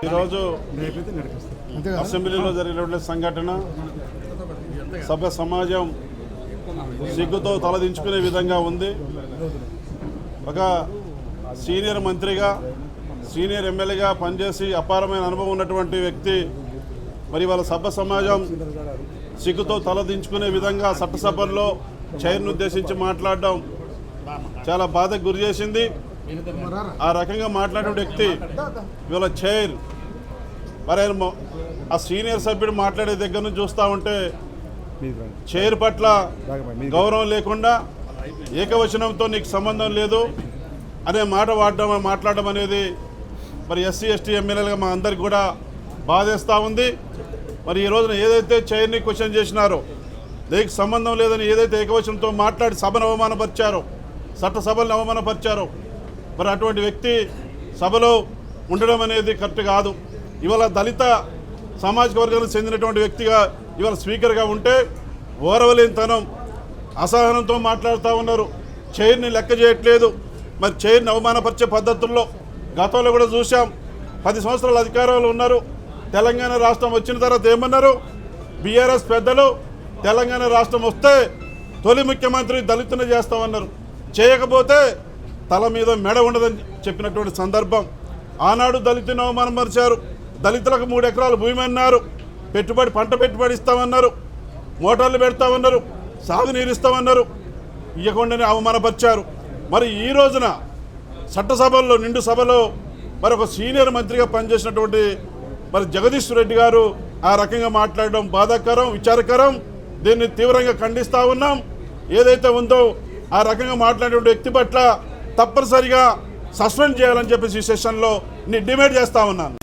ఈరోజు అసెంబ్లీలో జరిగినటువంటి సంఘటన సభ్య సమాజం సిగ్గుతో తలదించుకునే విధంగా ఉంది. ఒక సీనియర్ మంత్రిగా సీనియర్ ఎమ్మెల్యేగా పనిచేసి అపారమైన అనుభవం ఉన్నటువంటి వ్యక్తి మరి వాళ్ళ సభ్య సమాజం సిగ్గుతో తలదించుకునే విధంగా చట్టసభల్లో చైర్ను ఉద్దేశించి మాట్లాడడం చాలా బాధకు గురి చేసింది. ఆ రకంగా మాట్లాడే వ్యక్తి ఇవాళ చైర్ మరి ఆ సీనియర్ సభ్యుడు మాట్లాడే దగ్గర నుంచి చూస్తూ ఉంటే చైర్ పట్ల గౌరవం లేకుండా ఏకవచనంతో నీకు సంబంధం లేదు అనే మాట మాట్లాడడం అనేది మరి ఎస్సీ ఎస్టీ ఎమ్మెల్యేలుగా మా అందరికి కూడా బాధేస్తూ ఉంది. మరి ఈ రోజున ఏదైతే చైర్ని క్వశ్చన్ చేసినారో దీనికి సంబంధం లేదని ఏదైతే ఏకవచనంతో మాట్లాడి సభను అవమానపరిచారో చట్టసభలను అవమానపరిచారో మరి అటువంటి వ్యక్తి సభలో ఉండడం అనేది కరెక్ట్ కాదు. ఇవాళ దళిత సామాజిక వర్గానికి చెందినటువంటి వ్యక్తిగా ఇవాళ స్పీకర్గా ఉంటే ఓరవలేనితనం అసహనంతో మాట్లాడుతూ ఉన్నారు. చైర్ని లెక్క చేయట్లేదు. మరి చైర్ని అవమానపరిచే పద్ధతుల్లో గతంలో కూడా చూసాం. 10 సంవత్సరాల అధికారంలో ఉన్నారు. తెలంగాణ రాష్ట్రం వచ్చిన తర్వాత ఏమన్నారు? బీఆర్ఎస్ పెద్దలు తెలంగాణ రాష్ట్రం వస్తే తొలి ముఖ్యమంత్రి దళితుని చేస్తామన్నారు. చేయకపోతే తల మీద మెడ ఉండదని చెప్పినటువంటి సందర్భం. ఆనాడు దళితుని అవమానపరిచారు. దళితులకు 3 ఎకరాల భూమి అన్నారు. పంట పెట్టుబడి ఇస్తామన్నారు. మోటార్లు పెడతామన్నారు. సాగునీరు ఇస్తామన్నారు. ఇవ్వకుండానే అవమానపరిచారు. మరి ఈ రోజున చట్టసభల్లో నిండు సభలో మరి ఒక సీనియర్ మంత్రిగా పనిచేసినటువంటి మరి జగదీష్ రెడ్డి గారు ఆ రకంగా మాట్లాడడం బాధాకరం, విచారకరం. దీన్ని తీవ్రంగా ఖండిస్తూ ఉన్నాం. ఏదైతే ఉందో ఆ రకంగా మాట్లాడే వ్యక్తి పట్ల తప్పనిసరిగా సస్పెండ్ చేయాలని చెప్పేసి ఈ సెషన్లో నేను డిమాండ్ చేస్తూ ఉన్నాను.